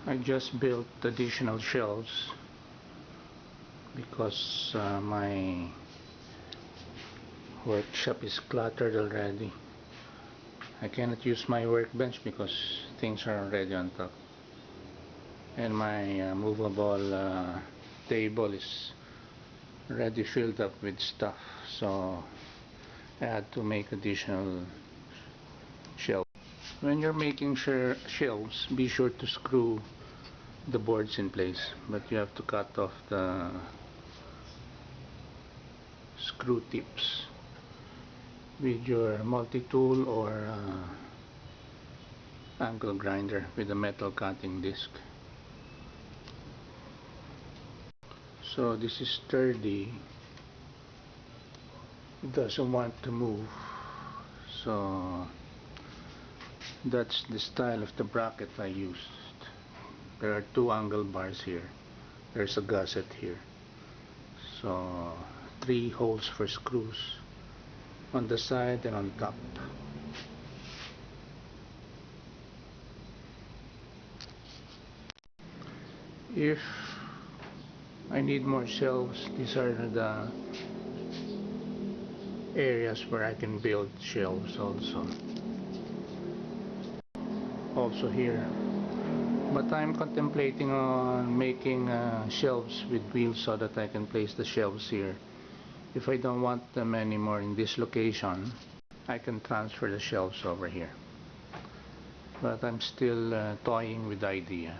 I just built additional shelves because my workshop is cluttered already. I cannot use my workbench because things are already on top, and my movable table is already filled up with stuff, so I had to make additional shelves. When you're making shelves, be sure to screw the boards in place, but you have to cut off the screw tips with your multi-tool or angle grinder with a metal cutting disc. So this is sturdy, it doesn't want to move, so that's the style of the bracket I used. There are two angle bars here, there's a gusset here, so 3 holes for screws on the side and on top. If I need more shelves, these are the areas where I can build shelves also here, but I'm contemplating on making shelves with wheels so that I can place the shelves here. If I don't want them anymore in this location, I can transfer the shelves over here, but I'm still toying with the idea.